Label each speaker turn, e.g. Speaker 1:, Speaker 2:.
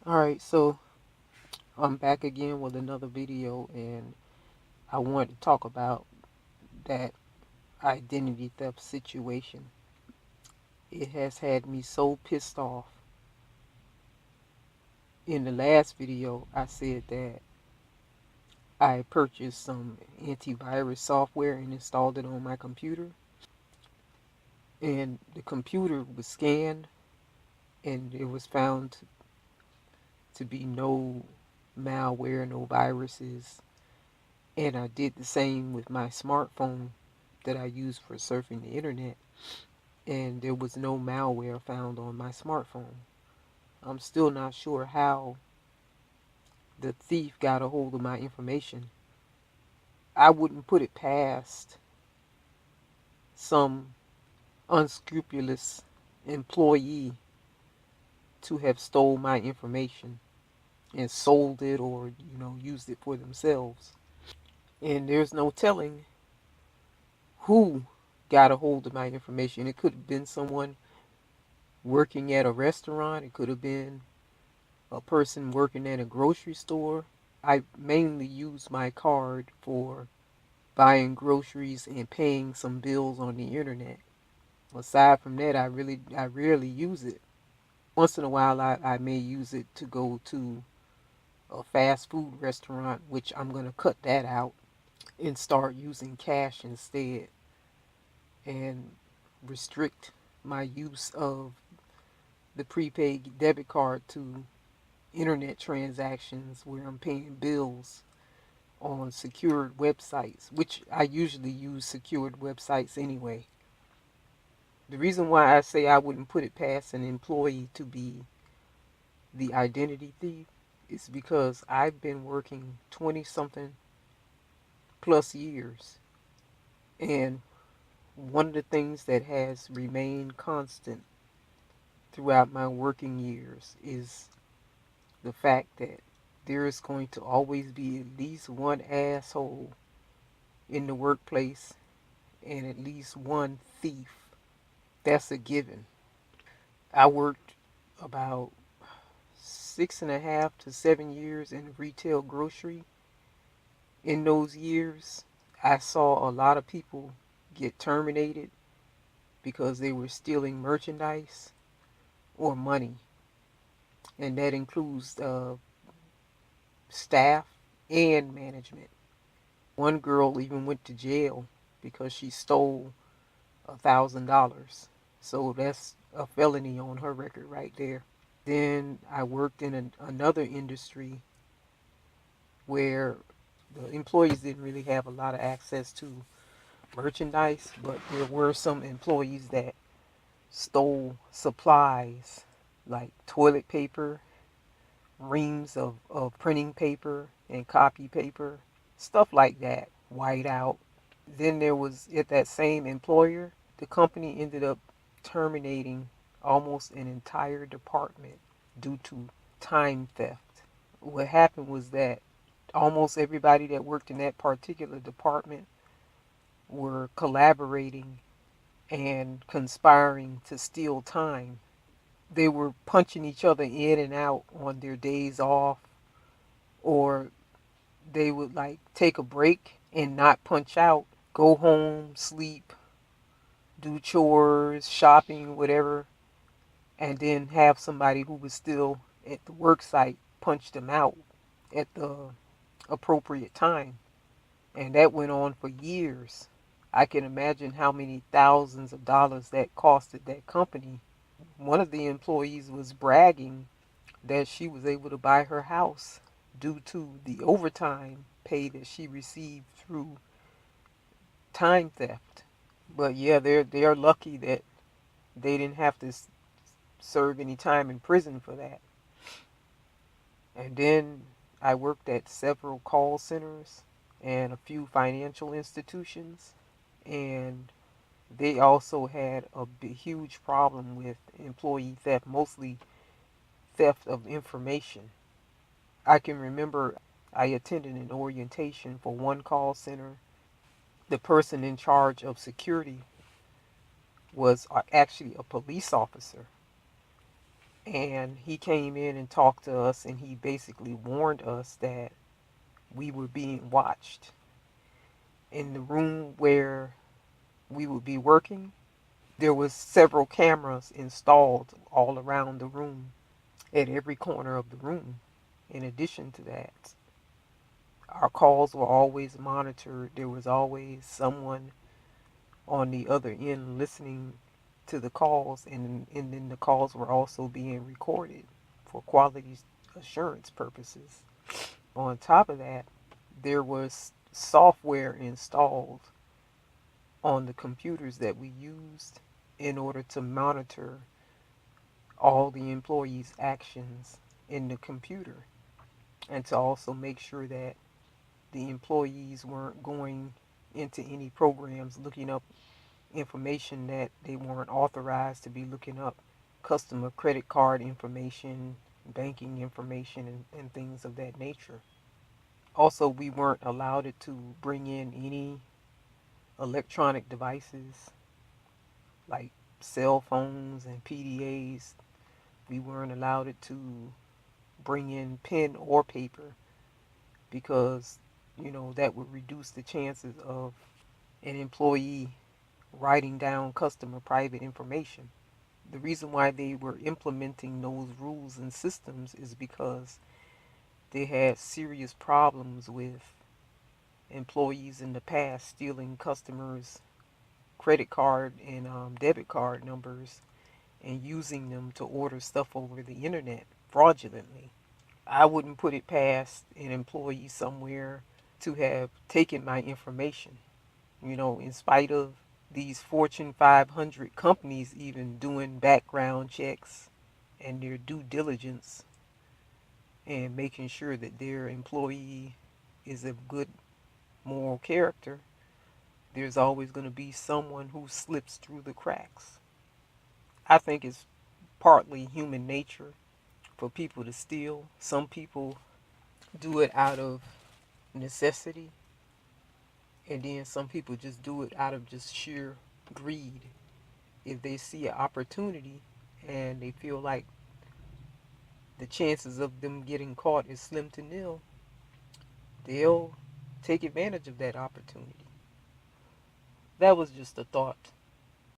Speaker 1: Alright, so I'm back again with another video, and I wanted to talk about that identity theft situation. It has had me so pissed off. In the last video, I said that I purchased some antivirus software and installed it on my computer, and the computer was scanned, and it was found to be no malware, no viruses. And I did the same with my smartphone that I use for surfing the internet, and there was no malware found on my smartphone. I'm still not sure how the thief got a hold of my information. I wouldn't put it past some unscrupulous employee to have stole my information and sold it, or used it for themselves. And there's no telling who got a hold of my information. It could have been someone working at a restaurant. It could have been a person working at a grocery store. I mainly use my card for buying groceries and paying some bills on the internet. Aside from that, I rarely use it. Once in a while, I may use it to go to a fast food restaurant, which I'm going to cut that out and start using cash instead, and restrict my use of the prepaid debit card to internet transactions where I'm paying bills on secured websites, which I usually use secured websites anyway. The reason why I say I wouldn't put it past an employee to be the identity thief is because I've been working 20 something plus years. And one of the things that has remained constant throughout my working years is the fact that there is going to always be at least one asshole in the workplace and at least one thief. That's a given. I worked about 6.5 to 7 years in retail grocery. In those years, I saw a lot of people get terminated because they were stealing merchandise or money, and that includes staff and management. One girl even went to jail because she stole $1,000. So that's a felony on her record right there. Then I worked in another industry where the employees didn't really have a lot of access to merchandise, but there were some employees that stole supplies like toilet paper, reams of printing paper and copy paper, stuff like that, whiteout. Then there was, at that same employer, the company ended up terminating almost an entire department due to time theft. What happened was that almost everybody that worked in that particular department were collaborating and conspiring to steal time. They were punching each other in and out on their days off, or they would like take a break and not punch out, go home, sleep, do chores, shopping, whatever, and then have somebody who was still at the work site punch them out at the appropriate time. And that went on for years. I can imagine how many thousands of dollars that costed that company. One of the employees was bragging that she was able to buy her house due to the overtime pay that she received through time theft. But yeah, they're lucky that they didn't have to serve any time in prison for that. And then I worked at several call centers and a few financial institutions, and they also had a huge problem with employee theft, mostly theft of information. I can remember I attended an orientation for one call center. The person in charge of security was actually a police officer. And he came in and talked to us, and he basically warned us that we were being watched. In the room where we would be working, there was several cameras installed all around the room, at every corner of the room. In addition to that, our calls were always monitored. There was always someone on the other end listening to the calls, and then the calls were also being recorded for quality assurance purposes. On top of that, there was software installed on the computers that we used in order to monitor all the employees' actions in the computer, and to also make sure that the employees weren't going into any programs looking up information that they weren't authorized to be looking up, customer credit card information, banking information, and things of that nature. Also, we weren't allowed to bring in any electronic devices like cell phones and PDAs. We weren't allowed to bring in pen or paper because, that would reduce the chances of an employee writing down customer private information. The reason why they were implementing those rules and systems is because they had serious problems with employees in the past stealing customers' credit card and debit card numbers and using them to order stuff over the internet fraudulently. I wouldn't put it past an employee somewhere to have taken my information, in spite of these Fortune 500 companies even doing background checks and their due diligence and making sure that their employee is of good moral character. There's always going to be someone who slips through the cracks. I think it's partly human nature for people to steal. Some people do it out of necessity, and then some people just do it out of just sheer greed. If they see an opportunity and they feel like the chances of them getting caught is slim to nil, they'll take advantage of that opportunity. That was just a thought.